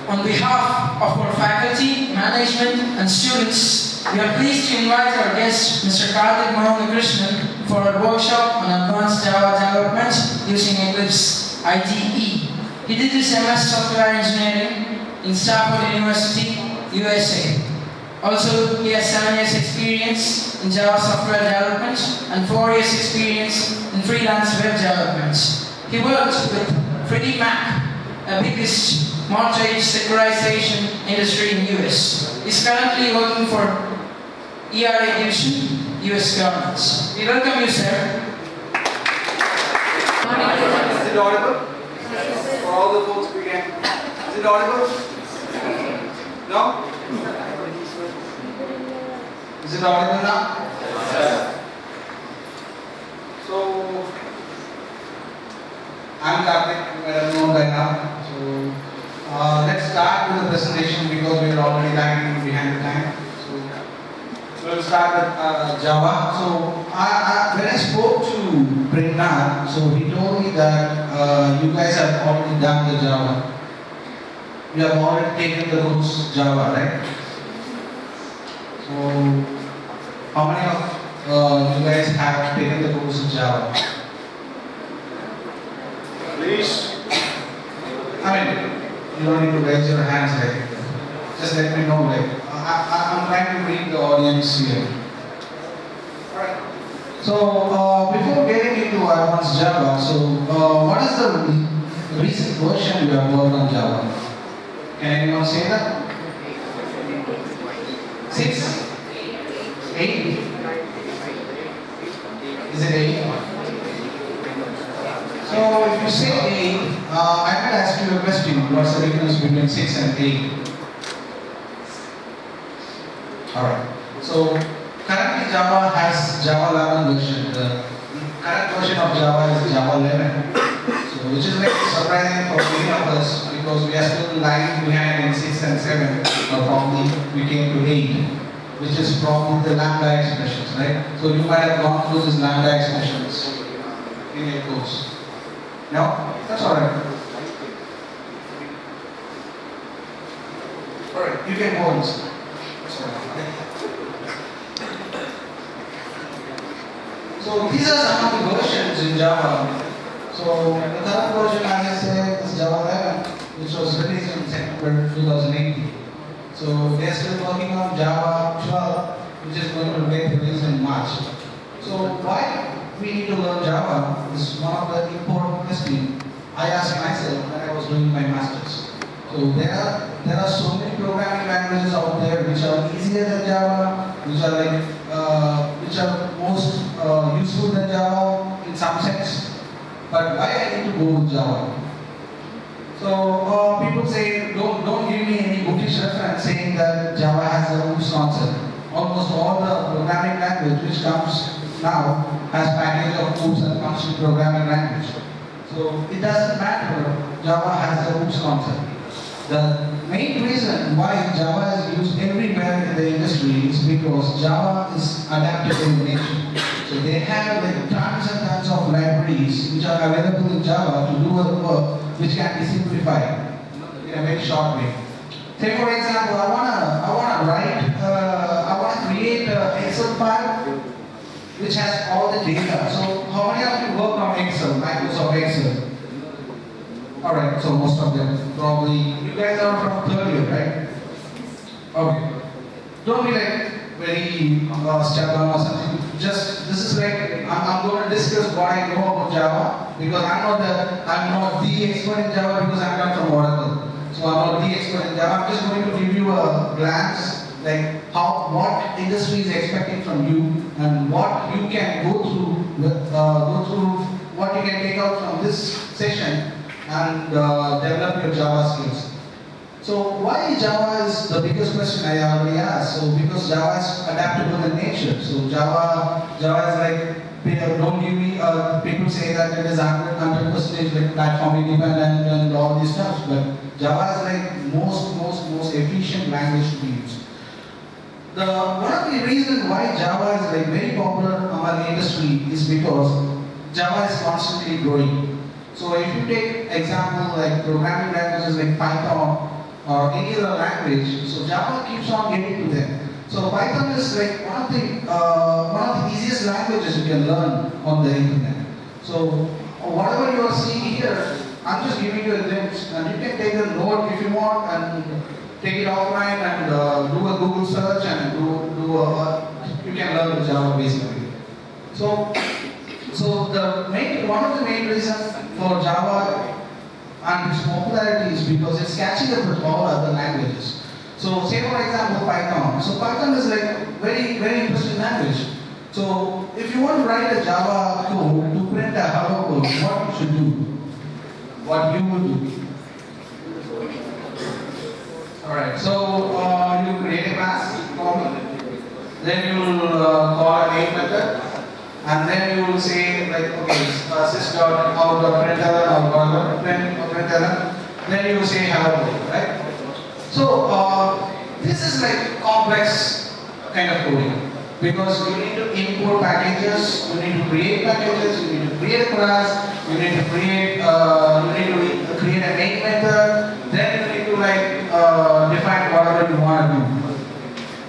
On behalf of our faculty, management, and students, we are pleased to invite our guest, Mr. Karthik Krishnan, for a workshop on advanced Java development using Eclipse IDE. He did his MS Software Engineering in Stanford University, USA. Also, he has 7 years experience in Java software development and 4 years experience in freelance web development. He worked with Freddie Mac, the biggest mortgage securitization industry in US. He's currently working for ERA Division, US government. We welcome you, sir. Is it audible? For all the folks we can. Is it audible? No? Is it audible now? Yes. So, I'm Karthik, you might have known by now. So, let's start with the presentation because we are already lagging behind the time. So we'll start with Java. So, when I spoke to Prerna, so he told me that you guys have already done the Java. You have already taken the course Java, right? So, how many of you guys have taken the course Java? Please. I mean, you don't need to raise your hands like just let me know like I'm trying to read the audience here. Alright. So before getting into advanced Java, so what is the recent version you have worked on Java? Can anyone say that? 6? 8? Is it 8? So if you say 8, I might ask you a question. What's the difference between 6 and 8? Alright. So currently Java has Java 11 version. The current version of Java is Java 11. So which is like surprising for many of us because we are still lagging behind in 6 and 7. Or probably we came to 8, which is probably the lambda expressions, right? So you might have gone through these lambda expressions in your course. No? That's alright. Alright, you can go on. That's alright. So these are some of the versions in Java. So the current version, as I said, is Java 11, which was released in September 2018. So they are still working on Java 12, which is going to get released in March. So why we need to learn Java is one of the important questions I asked myself when I was doing my masters. So there are so many programming languages out there which are easier than Java, which are most useful than Java in some sense. But why I need to go with Java? So people say don't give me any bookish reference saying that Java has a OOPS concept. Almost all the programming language which comes now has package of OOPS and functional programming language. So it doesn't matter, Java has the OOPS concept. The main reason why Java is used everywhere in the industry is because Java is adaptable in nature. So they have like tons and tons of libraries which are available in Java to do a work which can be simplified in a very short way. Say for example, I want to create an Excel file which has all the data. So how many of you work on Excel, Microsoft Excel? Alright, so most of them probably, you guys are from third year, right? Okay. Don't be like very stubborn or something. Just, this is like, I'm going to discuss what I know about Java because I'm not the expert in Java because I'm not from Oracle. So I'm not the expert in Java. I'm just going to give you a glance like what industry is expecting from you and what you can go through, what you can take out from this session and develop your Java skills. So why Java is the biggest question I already asked. So because Java is adaptable in nature. So Java is like, don't give me, people say that it is 100% like platform independent and all these stuff, but Java is like most efficient language to be used. One of the reasons why Java is like very popular among the industry is because Java is constantly growing. So if you take example like programming languages like Python, or any other language, so Java keeps on getting to them. So Python is like one of the easiest languages you can learn on the internet. So whatever you are seeing here, I'm just giving you a glimpse, and you can take a note if you want and take it offline and do a Google search and you can learn the Java basically. So one of the main reasons for Java and its popularity is because it's catching up with all other languages. So say for example Python. So Python is like very interesting language. So if you want to write a Java code to print a hello code, what you should do? What you would do? Alright, so you create a class, then you will call a main method, and then you will say like, okay, sys.out.println or println, then you will say hello world, right? So this is like complex kind of coding because you need to import packages, you need to create packages, you need to create a class, you need to create a main method, then you need to like define whatever you want to do.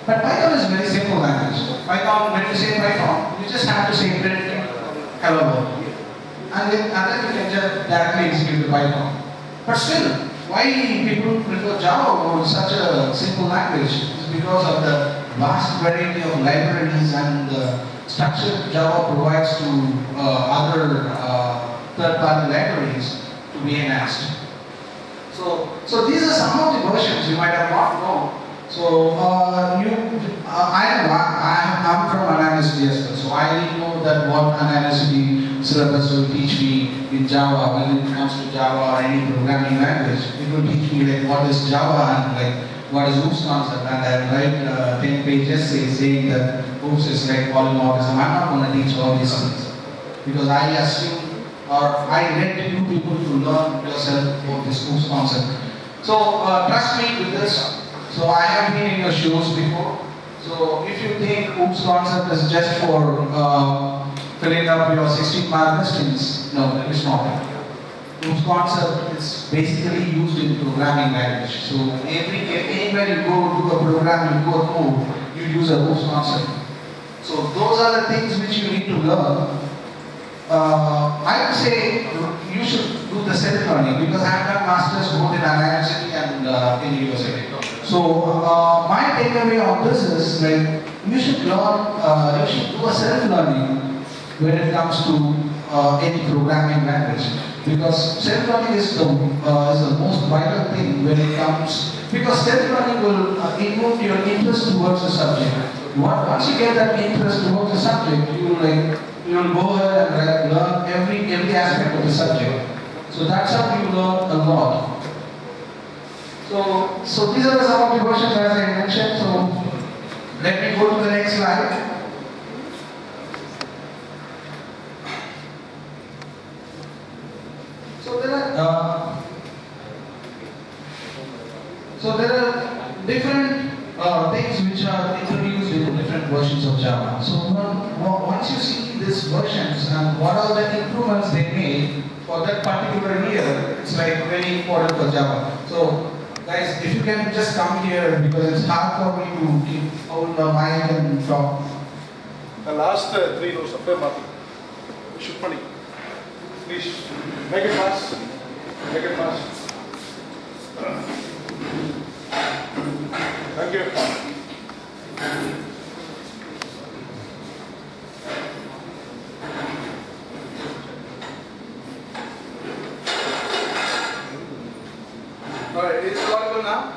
But Python is a very simple language. Python, when you say Python, you just have to say print hello world. And then you can just directly execute the Python. But still, why people prefer Java over such a simple language is because of the vast variety of libraries and the structure Java provides to other third-party libraries to be enhanced. So these are some of the versions you might have not known. So I'm from analysis as well, so I know that what analysis syllabus will teach me in Java when it comes to Java or any programming language. It will teach me like what is Java and like what is OOPS concept, and I write 10-page essay saying that OOPS is like polymorphism. I'm not going to teach all these things because I assume or I let you people to learn yourself about this OOPS concept. So trust me with this. So I have been in your shoes before. So if you think OOPS concept is just for filling up your 16-mark questions, no, it's not. OOPS concept is basically used in programming language. So anywhere you go do a program, you go code, you use a OOPS concept. So those are the things which you need to learn. I would say you should do the self-learning because I have done masters both in analysis and in university. So my takeaway on this is like you should learn, you should do a self-learning when it comes to any programming language, because self-learning is the most vital thing when it comes, because self-learning will invoke your interest towards the subject. Once you get that interest towards the subject, you will go ahead and learn every aspect of the subject. So that's how you learn a lot. So these are some of the versions as I mentioned. So let me go to the next slide. So there are different things which are introduced in different versions of Java. So once you see these versions and what are the improvements they made for that particular year, it's like very important for Java. So guys, if you can just come here because it's hard for me to hold the mic and talk. The last 3 rows of the should funny. Please make it fast. Make it fast. Thank you. Alright, is it audible now?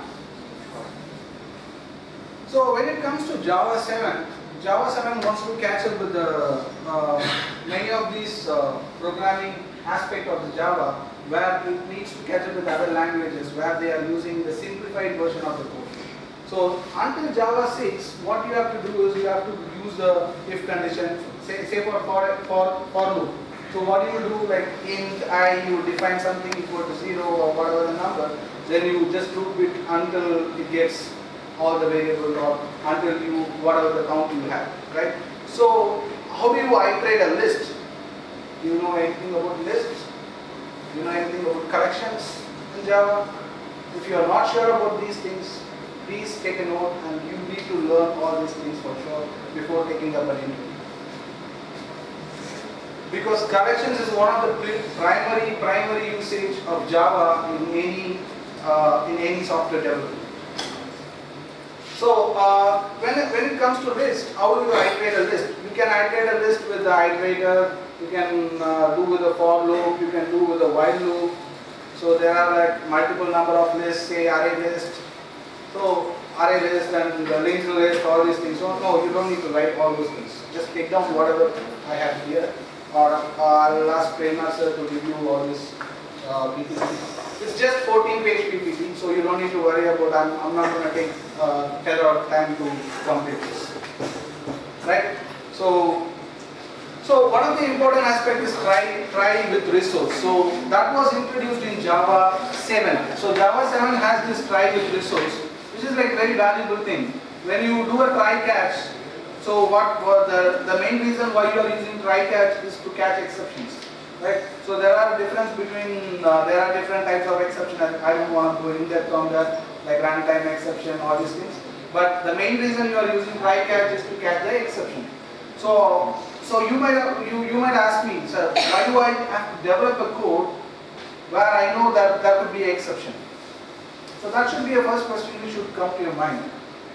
So when it comes to Java 7, Java 7 wants to catch up with the many of these programming aspect of the Java, where it needs to catch up with other languages where they are using the simplified version of the code. So until Java 6, what you have to do is you have to use the if condition, say for loop. So what you will do, like int I, you define something equal to 0 or whatever the number, then you just loop it until it gets all the variables or until you whatever the count you have, right? So how do you iterate a list? Do you know anything about lists? Do you know anything about collections in Java? If you are not sure about these things, please take a note, and you need to learn all these things for sure before taking up an interview. Because corrections is one of the primary usage of Java in any software development. So when it comes to list, how do you iterate a list? You can iterate a list with the iterator. You can do with a for loop. You can do with a while loop. So there are like multiple number of lists, say array list. So array list and the linked list, all these things. So no, you don't need to write all those things. Just take down whatever I have here, or I'll ask Premaster to give you all this PPT. It's just 14-page PPT, so you don't need to worry about. I'm not going to take 10 or time to complete this, right? So one of the important aspects is try with resource. So that was introduced in Java 7. So Java 7 has this try with resource, which is like very valuable thing. When you do a try catch, so what the main reason why you are using try catch is to catch exceptions, right? So there are difference between there are different types of exception. I don't want to go in depth on that, like runtime exception, all these things. But the main reason you are using try catch is to catch the exception. So you might ask me, sir, why do I have to develop a code where I know that there could be an exception? So that should be a first question which should come to your mind.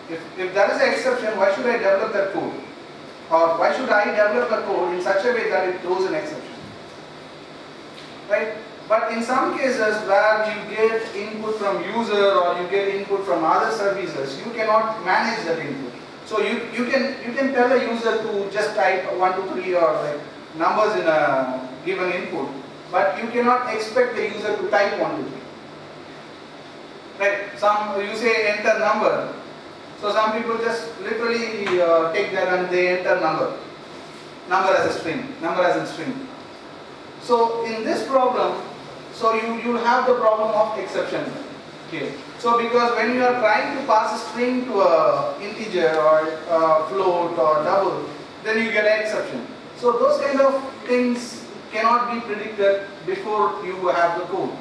If there is an exception, why should I develop that code? Or why should I develop a code in such a way that it throws an exception? Right? But in some cases where you get input from user or you get input from other services, you cannot manage that input. So you can tell a user to just type 1, 2, 3 or like numbers in a given input, but you cannot expect the user to type 1, 2, 3. Right? You say enter number. So some people just literally take that and they enter number as a string, So in this problem, so you'll have the problem of exception here. So because when you are trying to pass a string to a integer or a float or double, then you get an exception. So those kind of things cannot be predicted before you have the code.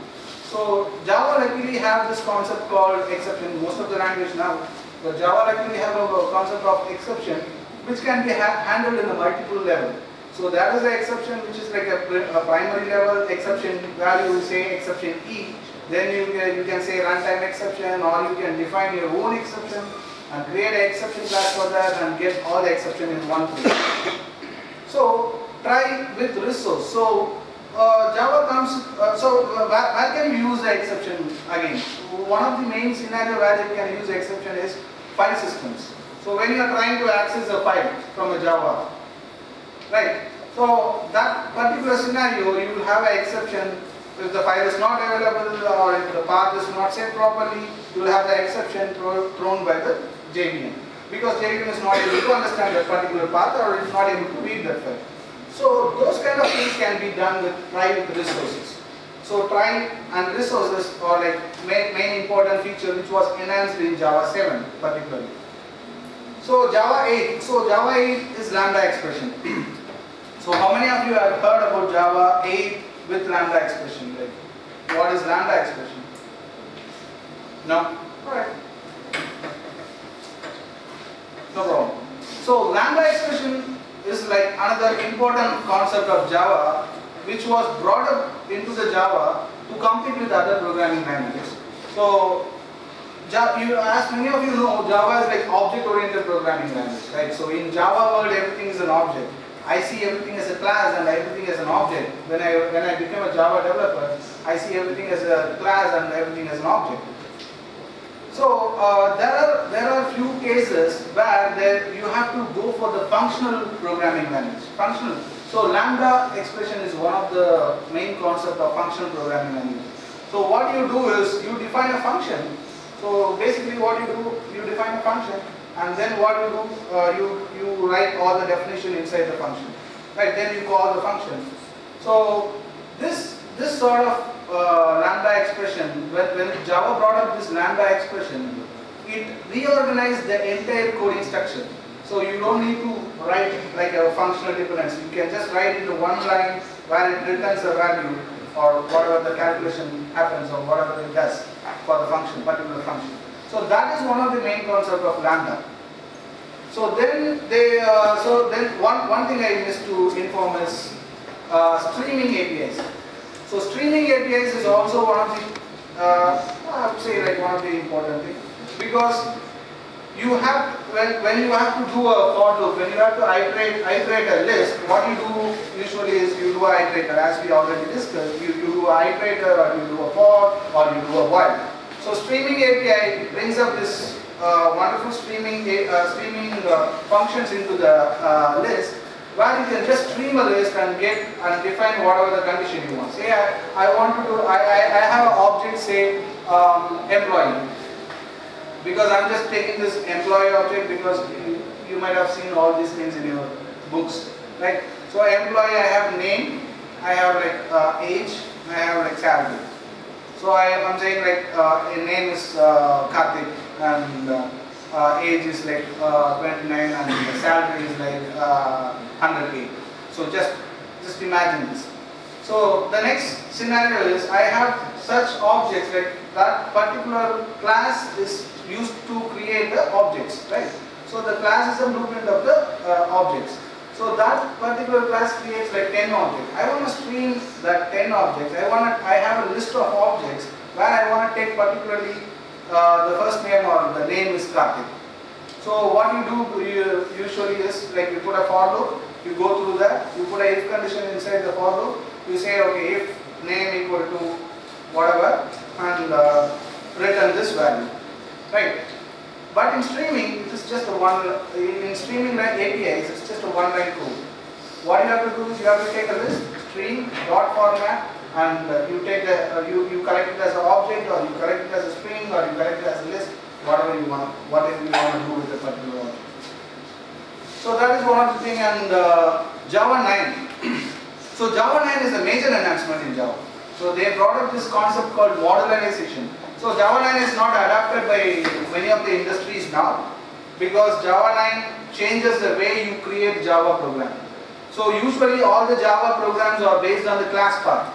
So Java luckily have this concept called exception. Most of the language now, but Java luckily have a concept of exception which can be handled in a multiple level. So that is the exception which is like a primary level exception where you say exception E. Then you can say runtime exception, or you can define your own exception and create an exception class for that and get all the exception in one place. So try with resource. So Java comes, where can you use the exception again? One of the main scenario where you can use the exception is file systems. So when you are trying to access a file from a Java, right? So that particular scenario, you will have an exception. If the file is not available or if the path is not set properly, you will have the exception thrown by the JVM. Because JVM is not able to understand that particular path or is not able to read that file. So those kind of things can be done with try with resources. So try and resources are like main important feature which was enhanced in Java 7 particularly. So Java 8. So Java 8 is lambda expression. So how many of you have heard about Java 8 with lambda expression? Like, what is lambda expression? No? Alright. No problem. So lambda expression is like another important concept of Java which was brought up into the Java to compete with other programming languages. So as many of you know, Java is like object-oriented programming language, right? So in Java world, everything is an object. I see everything as a class and everything as an object. When I become a Java developer, I see everything as a class and everything as an object. So there are few cases where you have to go for the functional programming language. Functional. So lambda expression is one of the main concepts of functional programming language. So what you do is you define a function. So basically what you do, you define a function, and then what you do, you write all the definition inside the function. Right, then you call the function. So this sort of lambda expression, when Java brought up this lambda expression, it reorganized the entire coding structure. So you don't need to write like a functional dependency. You can just write into one line where it returns a value, or whatever the calculation happens or whatever it does for the function, particular function. So that is one of the main concepts of lambda. So then one thing I missed to inform is streaming APIs. So streaming APIs is also one of the I would say like one of the important things, because you have when you have to do a for loop, when you have to iterate a list, what you do usually is you do an iterator, as we already discussed. You do an iterator, or you do a for, or you do a while. So streaming API brings up this wonderful streaming functions into the list, where you can just stream a list and get and define whatever the condition you want. Say I have an object, say employee, because I'm just taking this employee object because you might have seen all these things in your books, right? So employee, I have name, I have like age, I have like salary. So I'm saying like name is Karthik, and age is like 29, and the salary is like 100k. So just imagine this. So the next scenario is I have such objects, like that particular class is used to create the objects, right? So the class is a blueprint of the objects. So that particular class creates like 10 objects. I want to stream that 10 objects. I have a list of objects where I want to take particularly the first name, or the name is Karthik. So what you do usually is like you put a for loop, you go through that, you put a if condition inside the for loop, you say okay, if name equal to whatever, and return this value, right? But in streaming, it is just a in streaming like APIs, it's just a one-line code. What you have to do is you have to take a list, stream, dot format, and you take the you collect it as an object, or you collect it as a string, or you collect it as a list, whatever you want to do with the particular object. So that is one of the things. And Java 9. So Java 9 is a major enhancement in Java. So they brought up this concept called modularization. So Java 9 is not adapted by many of the industries now, because Java 9 changes the way you create Java program. So usually all the Java programs are based on the class path.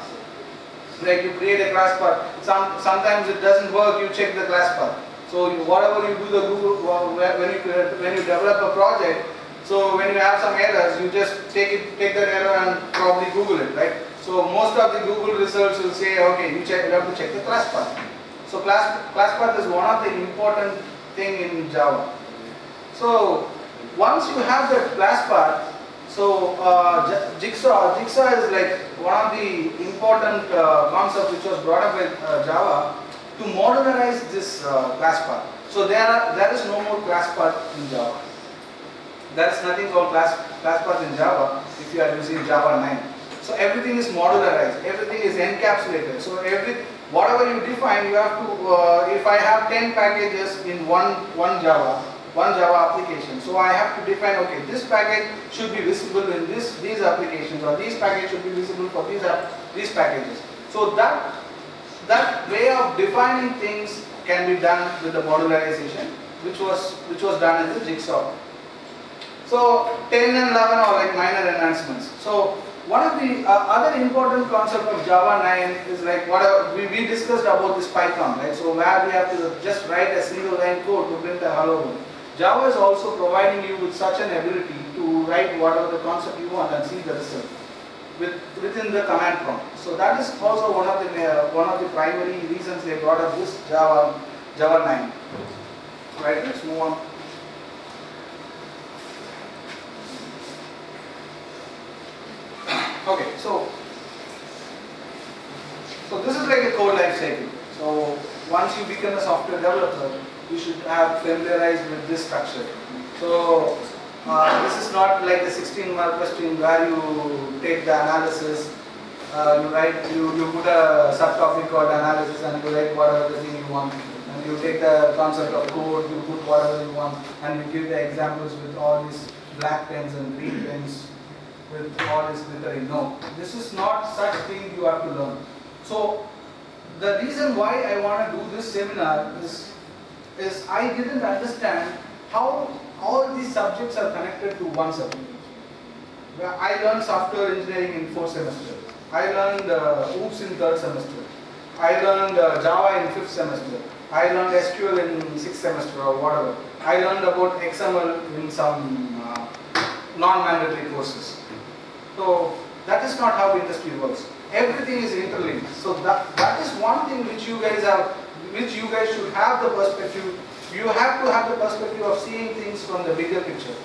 Like you create a class path. Sometimes it doesn't work, you check the class path. So whatever you do the Google, when you develop a project, so when you have some errors, you just take that error and probably Google it, right? So most of the Google results will say, okay, you have to check the class path. So class path is one of the important thing in Java. So once you have the class path, so Jigsaw is like one of the important concepts which was brought up with Java to modularize this class path. So there is no more class path in Java. There is nothing called class path in Java if you are using Java 9. So everything is modularized, everything is encapsulated. So whatever you define, you have to, if I have 10 packages in one Java application, so I have to define, okay, this package should be visible in these applications, or these packages should be visible for these packages. So that way of defining things can be done with the modularization, which was done in the Jigsaw. So 10 and 11 are like minor enhancements. So one of the other important concept of Java 9 is like what we discussed about this Python, right? So where we have to just write a single line code to print a hello world. Java is also providing you with such an ability to write whatever the concept you want and see the result within the command prompt. So that is also one of the primary reasons they brought up this Java 9. Right? Let's move on. Okay, so this is like a code life cycle. So once you become a software developer, you should have familiarized with this structure. So this is not like the 16-mark question where you take the analysis, you put a subtopic called analysis and you write whatever the thing you want. And you take the concept of code, you put whatever you want, and you give the examples with all these black pens and green pens with all this glittering. No, this is not such thing you have to learn. So the reason why I want to do this seminar is I didn't understand how all these subjects are connected to one subject. I learned software engineering in 4 semesters. I learned OOPS in 3rd semester. I learned Java in 5th semester. I learned SQL in 6th semester or whatever. I learned about XML in some non-mandatory courses. So that is not how industry works. Everything is interlinked. So that is one thing which you guys should have the perspective. You have to have the perspective of seeing things from the bigger picture.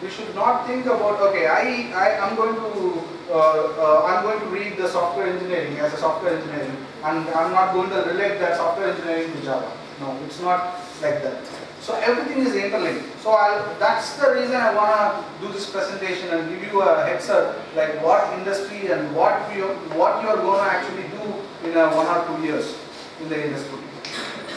You should not think about, okay, I'm going to read the software engineering as a software engineering, and I'm not going to relate that software engineering to Java. No, it's not like that. So everything is interlinked. So that's the reason I want to do this presentation and give you a heads up, like what industry and what you are going to actually do in 1 or 2 years in the industry.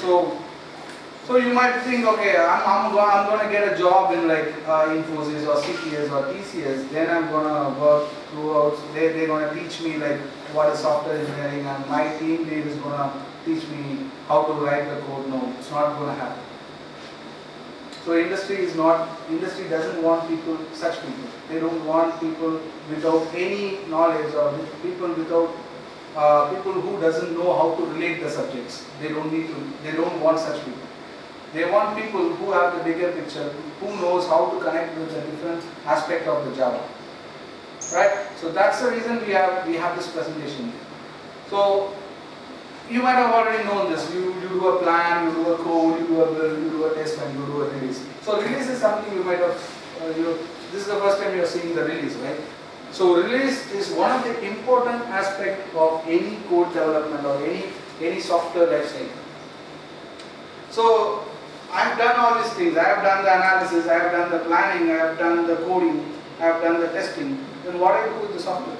So you might think, okay, I'm going to get a job in like Infosys or CTS or TCS. Then I'm going to work throughout. They're going to teach me like what is software engineering, and my team lead is going to teach me how to write the code. No, it's not going to happen. So industry doesn't want such people. They don't want people without any knowledge, or people who doesn't know how to relate the subjects. They don't want such people. They want people who have the bigger picture, who knows how to connect with the different aspect of the Java. Right? So that's the reason we have this presentation. So you might have already known this. You do a plan, you do a code, you do a build, you do a test, and you do a release. So release is something you might have, this is the first time you are seeing the release, right? So release is one of the important aspects of any code development or any software lifecycle. So I have done all these things. I have done the analysis, I have done the planning, I have done the coding, I have done the testing. Then what I do with the software?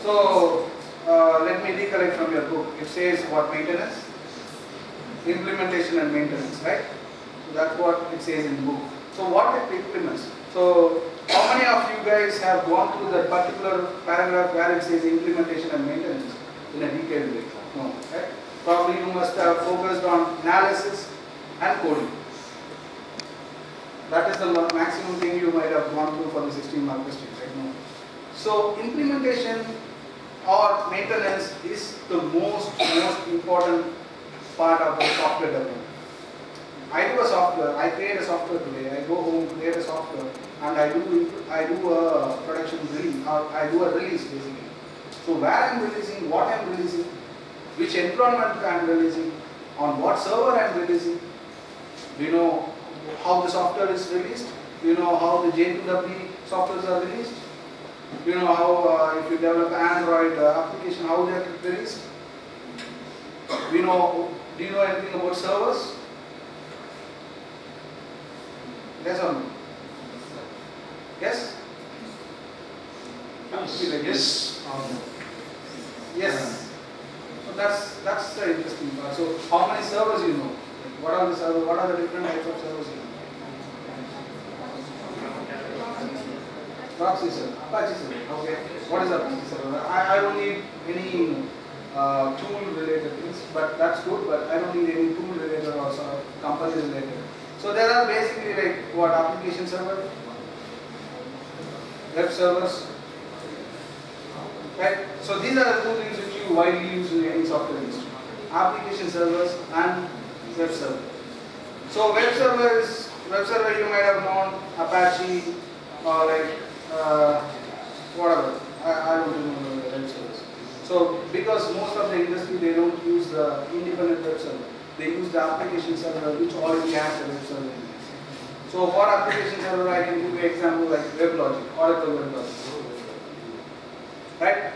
So let me recollect from your book. It says what? Maintenance, implementation and maintenance, right? So that's what it says in the book. So what it implements? So how many of you guys have gone through that particular paragraph where it says implementation and maintenance in a detailed way? No, right? Probably you must have focused on analysis and coding. That is the maximum thing you might have gone through for the 16-mark question, right? No. So implementation or maintenance is the most important part of the software development. I do a software, I create a software today, I go home, create a software, and I do a production release, or I do a release basically. So where I am releasing, what I am releasing, which environment I am releasing, on what server I am releasing, do you know how the software is released? Do you know how the J2W softwares are released? Do you know how if you develop Android application, how they are released? Do you know anything about servers? Yes or no? Yes? Yes. Yes. So that's the interesting part. So how many servers you know? What are the servers? What are the different types of servers you know? Proxy server, Apache server. Okay. What is Apache server? I don't need any tool related things, but that's good. But I don't need any tool related or sort of company related. So there are basically like what, application server, web servers, right? So these are the two things which you widely use in any software industry: application servers and web server. So web server you might have known Apache or like whatever. I don't know the web servers. So because most of the industry they don't use the independent web server. They use the application server which already has a web server. So for application server, I can give you an example like WebLogic, Oracle WebLogic. Right?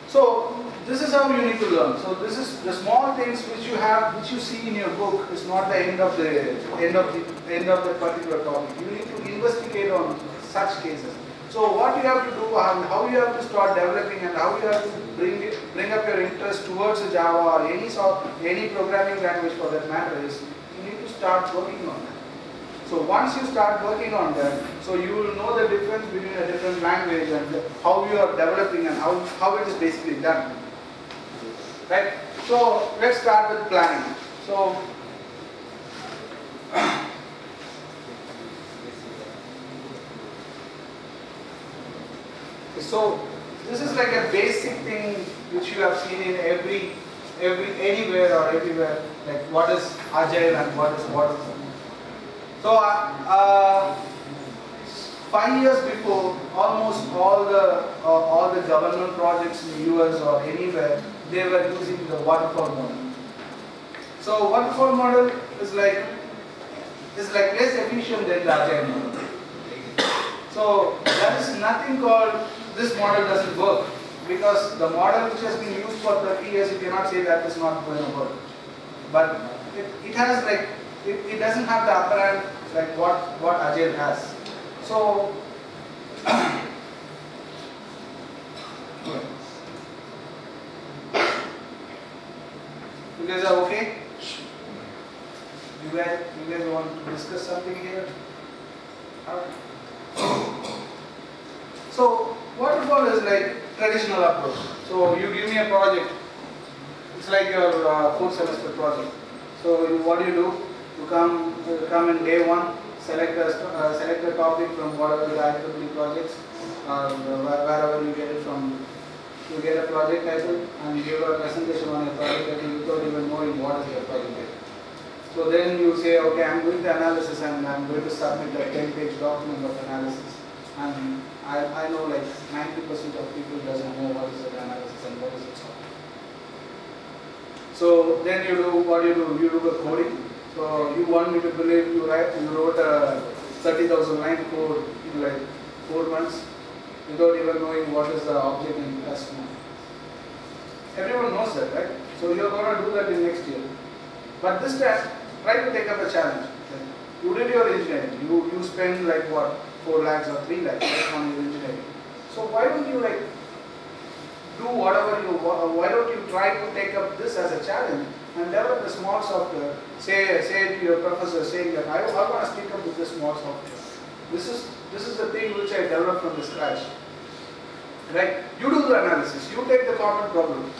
So this is how you need to learn. So this is the small things which you see in your book is not the end of the particular topic. You need to investigate on such cases. So what you have to do and how you have to start developing and how you have to bring up your interest towards Java or any programming language for that matter is you need to start working on that. So once you start working on that, so you will know the difference between a different language and how you are developing and how it is basically done. Right? So let's start with planning. So So this is like a basic thing which you have seen in anywhere or everywhere, like what is agile and what is waterfall. So 5 years before, almost all the government projects in the US or anywhere, they were using the waterfall model. So waterfall model is like less efficient than the agile model. So there is nothing called this model doesn't work, because the model which has been used for 30 years, you cannot say that is not going to work. But it has like it doesn't have the upper hand like what agile has. So you guys are okay? You guys want to discuss something here? Alright. So waterfall is like traditional approach. So you give me a project. It's like your 4th semester project. So what do? You come in day 1, select a topic from whatever the IEEE projects or wherever you get it from. You get a project title and give a presentation on a project title without even knowing what is your project title. So then you say, okay, I'm doing the analysis and I'm going to submit a 10-page document of analysis. And I know like 90% of people doesn't know what is the analysis and what is it for. So then you do what you do. You do the coding. So you want me to believe you wrote a 30,000 line code in like 4 months without even knowing what is the object in customer. Everyone knows that, right? So you're going to do that in next year. But this time, try to take up a challenge. You did your engineering. You spend like what, 4 lakhs or 3 lakhs on your engineering. So why don't you like do whatever you want? Why don't you try to take up this as a challenge and develop a small software? Say to your professor, saying that I want to stick up with this small software. This is the thing which I developed from the scratch. Right? You do the analysis. You take the common problem.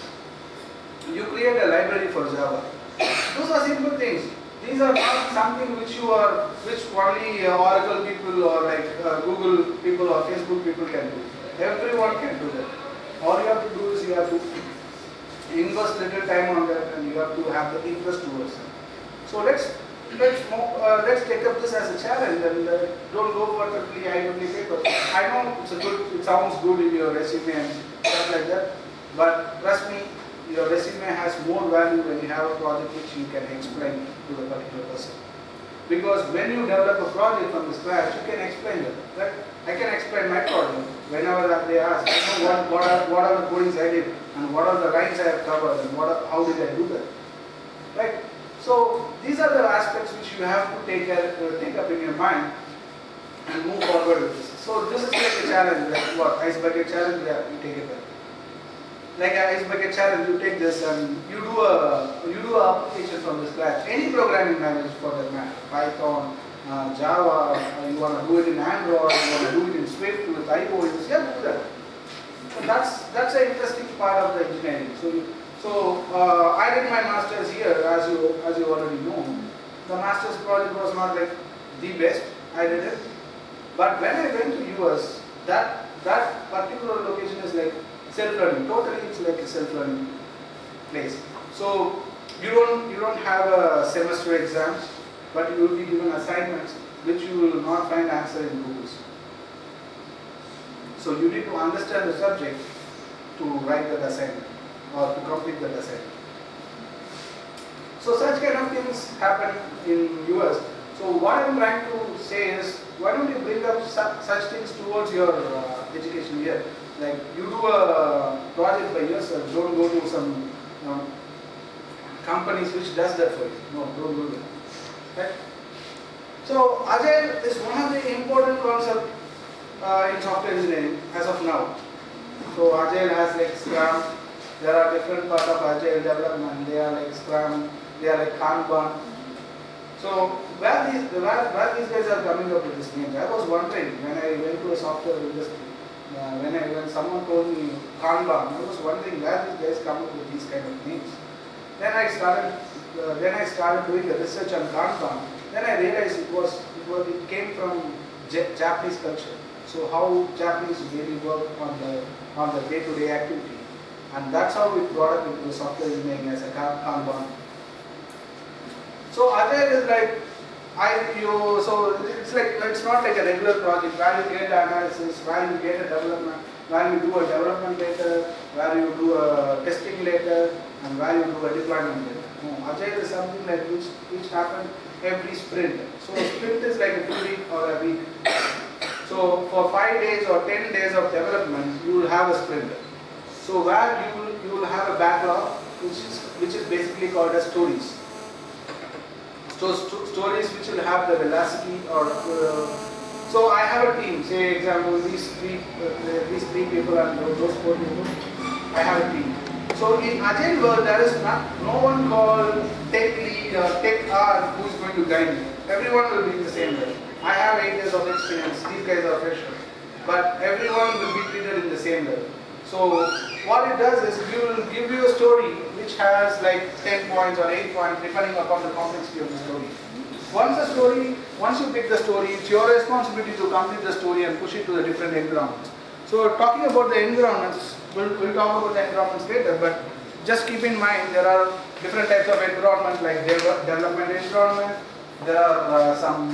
You create a library for Java. Those are simple things. These are not something which only Oracle people or like Google people or Facebook people can do. Everyone can do that. All you have to do is you have to invest little time on that, and you have to have the interest towards it. So let's take up this as a challenge, and don't go for the IEEE paper. I know it sounds good in your resume and stuff like that, but trust me, your resume has more value when you have a project which you can explain to the particular person. Because when you develop a project from the scratch, you can explain it. Right? I can explain my project whenever they ask, I know what are the codings I did, and what are the lines I have covered, and how did I do that. Right? So these are the aspects which you have to take up in your mind and move forward with this. So this is like a challenge, like what? Ice bucket challenge, yeah, you take it back. Like an ice bucket challenge, you take this and you do a application from the scratch. Any programming language for that matter, Python, Java, you want to do it in Android, you want to do it in Swift with iOS, yeah, do that. So that's an interesting part of the engineering. So I did my masters here, as you already know. The masters project was not like the best. I did it, but when I went to US, that particular location is like self-learning. Totally, it's like a self-learning place. So you don't have semester exams, but you will be given assignments which you will not find answer in Google. So you need to understand the subject to write that assignment or to complete that assignment. So such kind of things happen in US. So what I'm trying to say is, why don't you bring up such things towards your education here? Like you do a project by yourself, don't go to some companies which does that for you. No, don't do that. Right? So Agile is one of the important concepts in software engineering as of now. So Agile has like Scrum. There are different parts of Agile development. They are like Scrum. They are like Kanban. So where these guys are coming up with these names? I was wondering when I went to a software industry. When someone told me Kanban, I was wondering where these guys come up with these kind of names. Then I started doing the research on Kanban. Then I realized it came from Japanese culture. So how Japanese really work on the day-to-day activity, and that's how we brought up into software engineering as a Kanban. So Agile is like so it's not like a regular project where you get analysis, where you get a development, where you do a development later, where you do a testing later, and where you do a deployment later. No, Agile is something like which happens every sprint. So a sprint is like a 2 week or a week. So for 5 days or 10 days of development, you will have a sprint. So where you will have a backlog, which is basically called as stories. So stories which will have the velocity or so I have a team. Say example these three people and those 4 people. I have a team. So in Agile world there is no one called tech lead or tech R who is going to guide me. Everyone will be in the same way. I have 8 years of experience. These guys are freshers, but everyone will be treated in the same way. So what it does is we will give you a story which has like 10 points or 8 points depending upon the complexity of the story. Once you pick the story, it's your responsibility to complete the story and push it to the different environments. So talking about the environments, we'll talk about the environments later, but just keep in mind there are different types of environments like development environment, there are some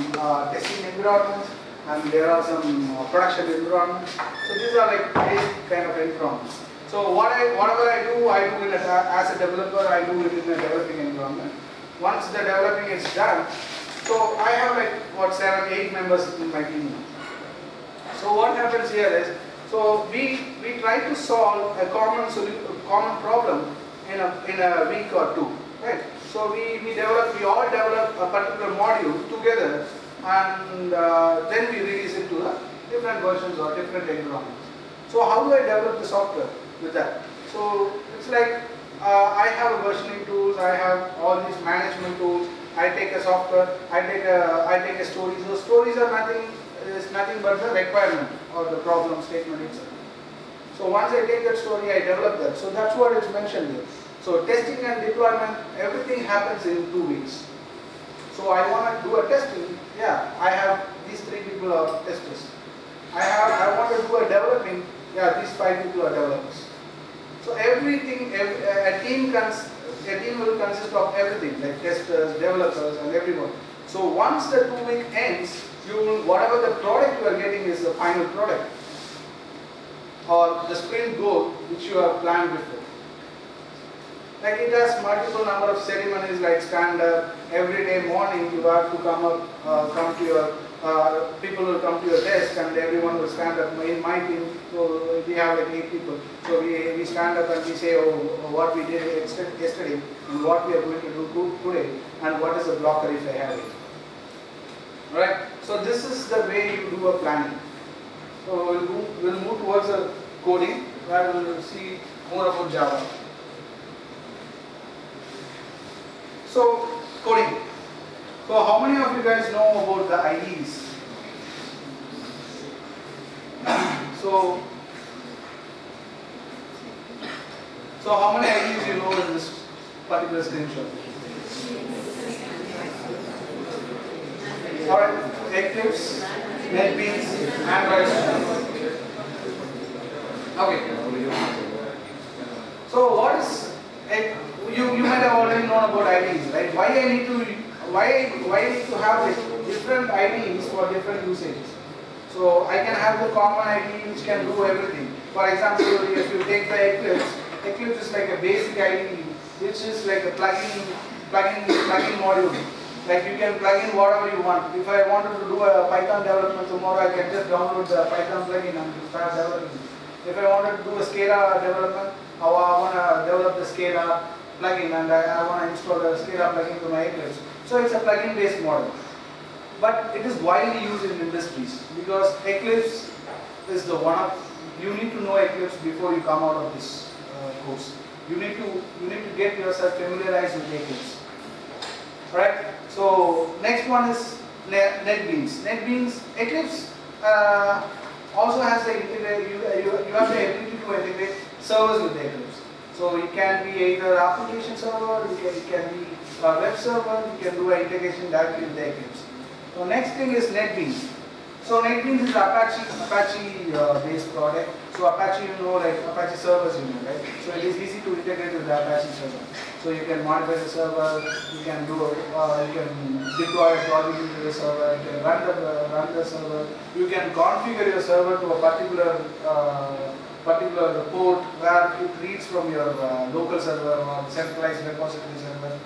testing environments, and there are some production environments. So these are like basic kind of environments. So whatever I do it as a developer, I do it in a developing environment. Once the developing is done, so I have like 7, 8 members in my team. So what happens here is, so we try to solve a common problem in a week or 2, right? So we all develop a particular module together, and then we release it to the different versions or different environments. So how do I develop the software with that? So it's like I have a versioning tools, I have all these management tools. I take a software, I take a story. So stories are nothing but the requirement or the problem statement itself. So once I take that story, I develop that. So that's what is mentioned here. So testing and deployment, everything happens in 2 weeks. So I want to do a testing. Yeah, I have these 3 people are testers. I want to do a developing. Yeah, these 5 people are developers. So everything, a team will consist of everything like testers, developers, and everyone. So once the 2 week ends, whatever the product you are getting is the final product or the sprint goal which you have planned before. Like it has multiple number of ceremonies like stand up. Every day morning you have to come to your people will come to your desk and everyone will stand up. In my team, so we have like 8 people. So we stand up and we say, what we did yesterday and what we are going to do today and what is the blocker if I have it. Right? So this is the way you do a planning. So we'll move towards the coding where we'll see more about Java. So coding. So how many of you guys know about the IDEs? So how many IDEs you know in this particular screenshot? Alright, Eclipse, NetBeans, Android. Okay. So what is you might have already known about IDEs, right? Why I need to have like different IDEs for different usages. So I can have the common IDE which can do everything. For example, if you take the Eclipse is like a basic IDE which is like a plugin module. Like you can plug in whatever you want. If I wanted to do a Python development tomorrow, I can just download the Python plugin and start developing. If I wanted to do a Scala development, I want to develop the Scala plugin and I want to install a Scala plugin to my Eclipse. So it's a plugin based model. But it is widely used in industries because Eclipse is the one of, you need to know Eclipse before you come out of this course. You need to get yourself familiarized with Eclipse. Alright, so next one is NetBeans. NetBeans, Eclipse also has the you have the ability to integrate servers with Eclipse. So it can be either application server, it can be a web server, you can do an integration directly with the Eclipse. So next thing is NetBeans. So NetBeans is Apache based product. So Apache, you know, like Apache servers, you know, right? So it is easy to integrate with the Apache server. So you can modify the server, you can deploy a project into the server, you can run the server, you can configure your server to a particular port where it reads from your local server or centralized repository server.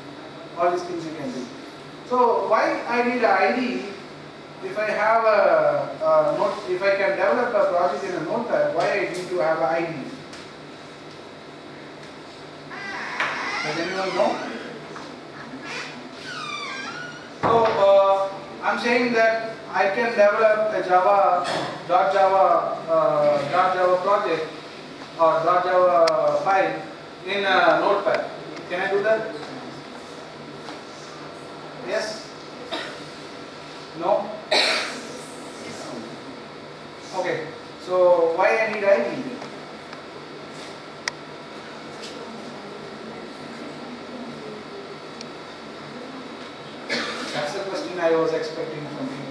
All these things you can do. So why I need an ID? If I have if I can develop a project in a notepad, why I need to have an ID? Does anyone know? So I'm saying that I can develop a Java project or .java file in a notepad. Can I do that? Yes? No? Okay. So why I need ID? That's the question I was expecting from you.